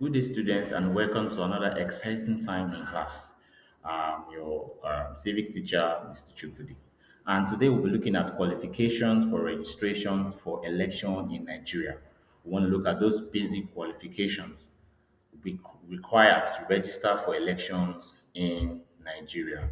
Good day, students, and welcome to another exciting time in class. I'm your civic teacher, Mr. Chukudi. And today we'll be looking at qualifications for registrations for election in Nigeria. We want to look at those basic qualifications required to register for elections in Nigeria.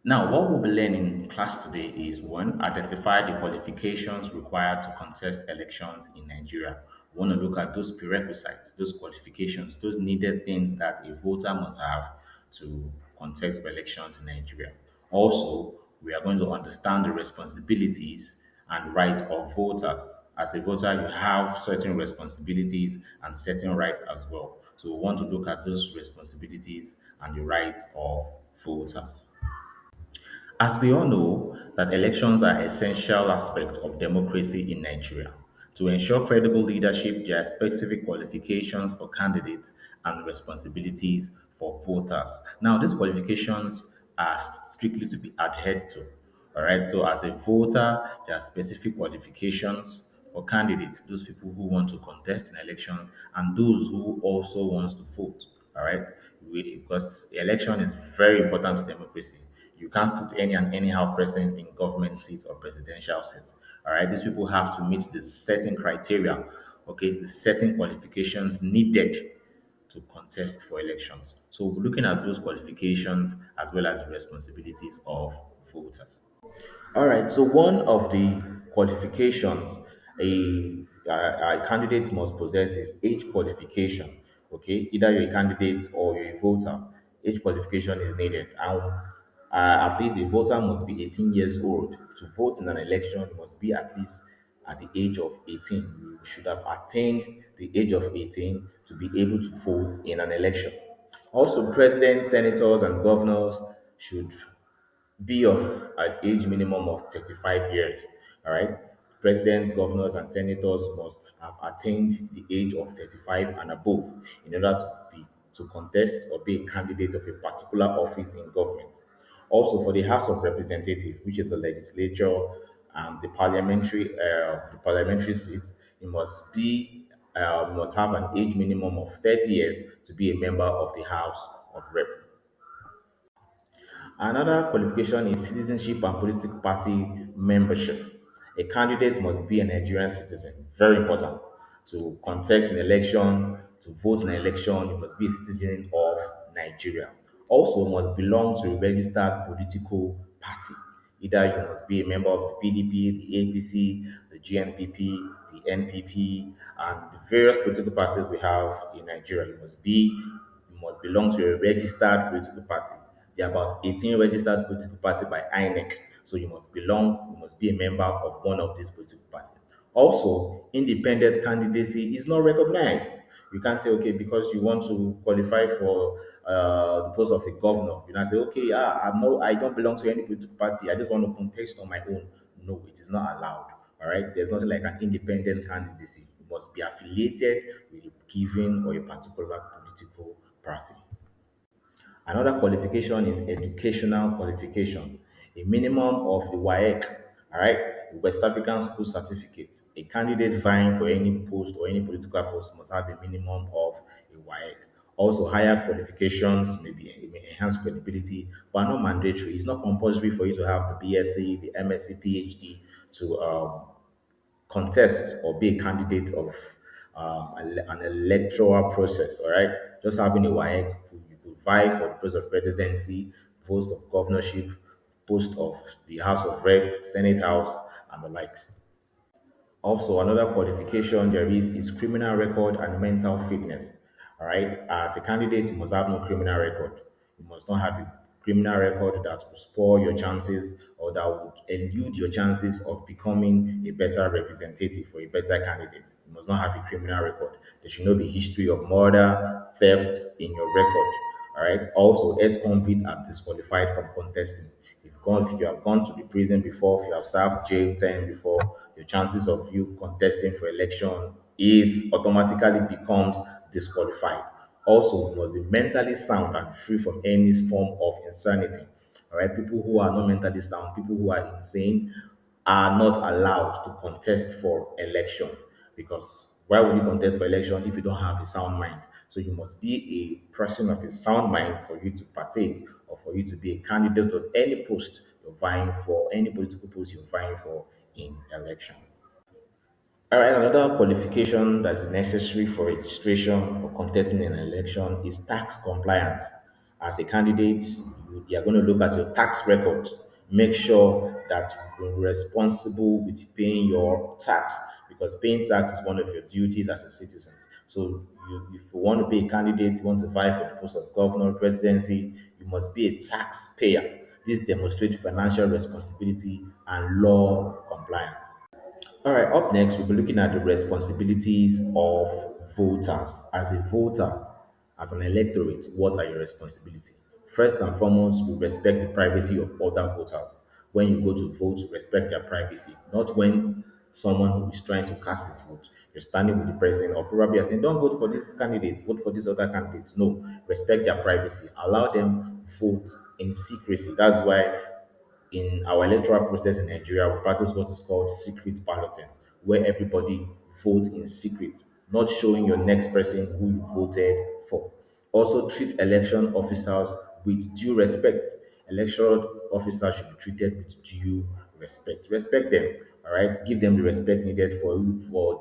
Now, what we'll be learning in class today is one, identify the qualifications required to contest elections in Nigeria. We want to look at those prerequisites, those qualifications, those needed things that a voter must have to contest for elections in Nigeria. Also, we are going to understand the responsibilities and rights of voters. As a voter, you have certain responsibilities and certain rights as well. So, we want to look at those responsibilities and the rights of voters. As we all know, that elections are essential aspects of democracy in Nigeria. To ensure credible leadership, there are specific qualifications for candidates and responsibilities for voters. Now, these qualifications are strictly to be adhered to. All right. So, as a voter, there are specific qualifications for candidates, those people who want to contest in elections, and those who also want to vote. All right. Because election is very important to democracy. You can't put any and anyhow present in government seats or presidential seats. All right. These people have to meet the certain criteria, okay, the certain qualifications needed to contest for elections. So, we're looking at those qualifications as well as the responsibilities of voters. All right. So one of the qualifications a candidate must possess is age qualification. Okay, either you're a candidate or you're a voter, age qualification is needed, and at least a voter must be 18 years old to vote in an election. You must be at least at the age of 18. You should have attained the age of 18 to be able to vote in an election. Also, presidents, senators, and governors should be of an age minimum of 35 years. All right. President, governors, and senators must have attained the age of 35 and above in order to contest or be a candidate of a particular office in government. Also, for the House of Representatives, which is the legislature and the parliamentary seats, you must have an age minimum of 30 years to be a member of the House of Rep. Another qualification is citizenship and political party membership. A candidate must be a Nigerian citizen. Very important. To contest an election, to vote in an election, you must be a citizen of Nigeria. Also, must belong to a registered political party. Either you must be a member of the PDP, the APC, the GNPP, the NPP, and the various political parties we have in Nigeria. You must belong to a registered political party. There are about 18 registered political parties by INEC. So you must be a member of one of these political parties. Also, independent candidacy is not recognized. You can't say, okay, because you want to qualify for the post of a governor, you can say, okay, I don't belong to any political party. I just want to contest on my own. No, it is not allowed. All right, there's nothing like an independent candidacy. You must be affiliated with a given or a particular political party. Another qualification is educational qualification, a minimum of the WAEC, all right, West African School Certificate. A candidate vying for any post or any political post must have a minimum of a WAEC. Also, higher qualifications may enhance credibility, but are not mandatory. It's not compulsory for you to have the BSc, the MSc, PhD to contest or be a candidate of an electoral process. All right, just having a WAEC, you could vie for the post of presidency, post of governorship, post of the House of Rep, Senate House, and the likes. Also, another qualification there is criminal record and mental fitness. All right, as a candidate, you must have no criminal record. You must not have a criminal record that will spoil your chances or that would elude your chances of becoming a better representative or a better candidate. You must not have a criminal record. There should not be history of murder, theft in your record. All right. Also, ex-convicts are disqualified from contesting. If you have gone to the prison before, if you have served jail time before, your chances of you contesting for election is automatically becomes disqualified. Also, you must be mentally sound and free from any form of insanity. All right, people who are not mentally sound, people who are insane, are not allowed to contest for election because Why would you contest for election if you don't have a sound mind? So you must be a person of a sound mind for you to partake or for you to be a candidate of any post you're vying for, any political post you're vying for in election. All right, another qualification that is necessary for registration or contesting an election is tax compliance. As a candidate, you are going to look at your tax records. Make sure that you've been responsible with paying your tax because paying tax is one of your duties as a citizen. So, if you want to be a candidate, you want to vie for the post of governor, presidency, you must be a taxpayer. This demonstrates financial responsibility and law compliance. All right, up next, we'll be looking at the responsibilities of voters. As a voter, as an electorate, what are your responsibilities? First and foremost, we respect the privacy of other voters. When you go to vote, respect their privacy. Not when someone who is trying to cast his vote, you're standing with the person, or probably you're saying, don't vote for this candidate, vote for this other candidate. No, respect their privacy. Allow them vote in secrecy. That's why in our electoral process in Nigeria, we practice what is called secret balloting, where everybody votes in secret, not showing your next person who you voted for. Also, treat election officers with due respect. Election officers should be treated with due respect. Respect them, all right? Give them the respect needed for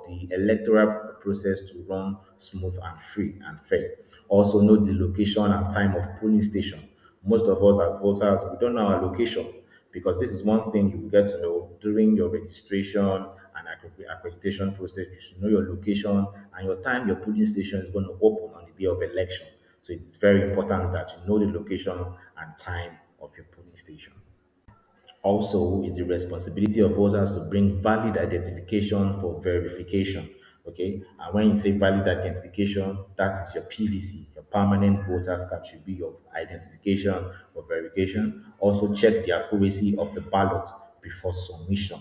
the electoral process to run smooth and free and fair. Also, know the location and time of polling station. Most of us as voters, we don't know our location because this is one thing you will get to know during your registration and accreditation process. You should know your location and your time your polling station is going to open on the day of election. So it's very important that you know the location and time of your polling station. Also, it's the responsibility of voters to bring valid identification for verification. Okay, and when you say valid identification, that is your PVC, your permanent voters card should be your identification for verification. Also, check the accuracy of the ballot before submission.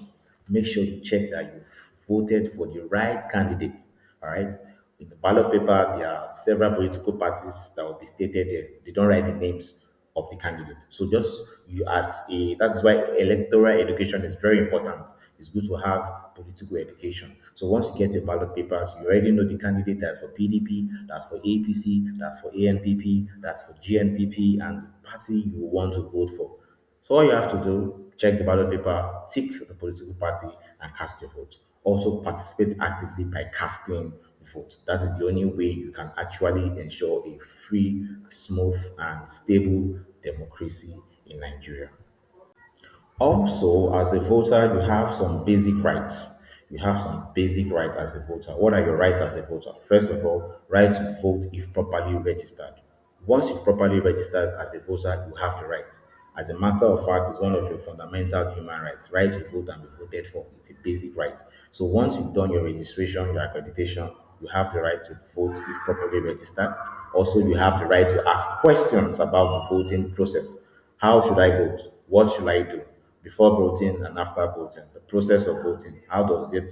Make sure you check that you voted for the right candidate. All right. In the ballot paper, there are several political parties that will be stated there. They don't write the names of the candidate. So just you as a that's why electoral education is very important. It's good to have political education. So once you get your ballot papers, you already know the candidate that's for PDP, that's for APC, that's for ANPP, that's for GNPP, and the party you want to vote for. So all you have to do, check the ballot paper, tick the political party, and cast your vote. Also participate actively by casting votes. That is the only way you can actually ensure a free, smooth, and stable democracy in Nigeria. Also, as a voter, you have some basic rights. You have some basic rights as a voter. What are your rights as a voter? First of all, right to vote if properly registered. Once you've properly registered as a voter, you have the right. As a matter of fact, it's one of your fundamental human rights. Right to vote and be voted for. It's a basic right. So once you've done your registration, your accreditation, you have the right to vote if properly registered. Also, you have the right to ask questions about the voting process. How should I vote? What should I do? Before voting and after voting, the process of voting, how does it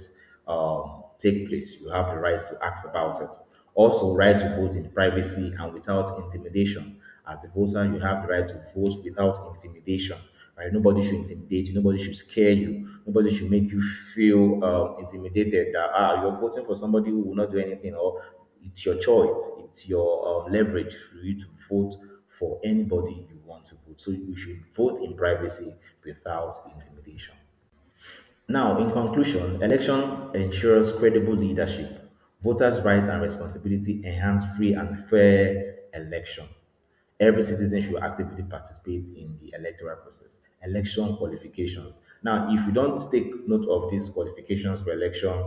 take place? You have the right to ask about it. Also, right to vote in privacy and without intimidation. As a voter, you have the right to vote without intimidation. Right? Nobody should intimidate you. Nobody should scare you. Nobody should make you feel intimidated that you're voting for somebody who will not do anything, or it's your choice. It's your leverage for you to vote for anybody you want to vote. So you should vote in privacy without intimidation. Now, in conclusion, election ensures credible leadership. Voters' rights and responsibility enhance free and fair election. Every citizen should actively participate in the electoral process. Election qualifications. Now, if you don't take note of these qualifications for election,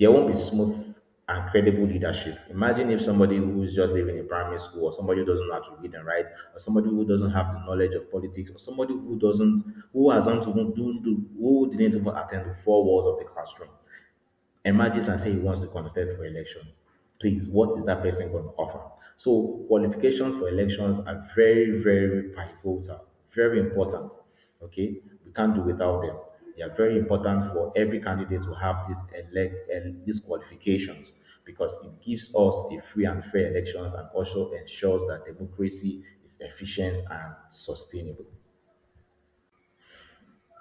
there won't be smooth and credible leadership. Imagine if somebody who's just living in primary school, or somebody who doesn't know how to read and write, or somebody who doesn't have the knowledge of politics, or somebody who hasn't even who didn't even attend the four walls of the classroom emerges and say he wants to contest for election, please, what is that person going to offer? So qualifications for elections are very, very pivotal, very important. Okay, we can't do without them. They are very important for every candidate to have these qualifications because it gives us a free and fair elections and also ensures that democracy is efficient and sustainable.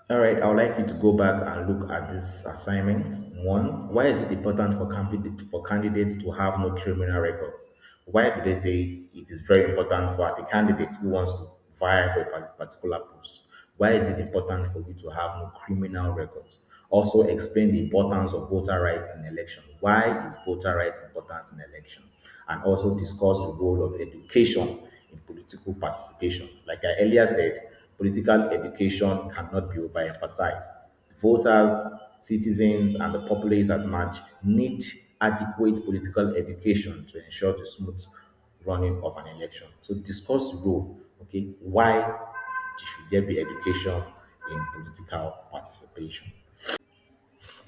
All right, I would like you to go back and look at this assignment. One, why is it important for candidates to have no criminal records? Why do they say it is very important for as a candidate who wants to vie for a particular post? Why is it important for you to have no criminal records? Also, explain the importance of voter rights in election. Why is voter rights important in election? And also discuss the role of education in political participation. Like I earlier said, political education cannot be overemphasized. Voters, citizens, and the populace at large need adequate political education to ensure the smooth running of an election. So discuss the role, okay, why should there be education in political participation?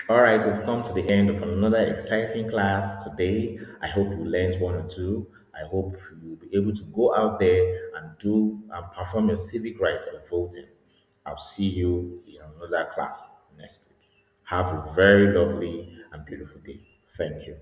All right, we've come to the end of another exciting class today. I hope you learned one or two. I hope you'll be able to go out there and do and perform your civic right of voting. I'll see you in another class next week. Have a very lovely and beautiful day. Thank you.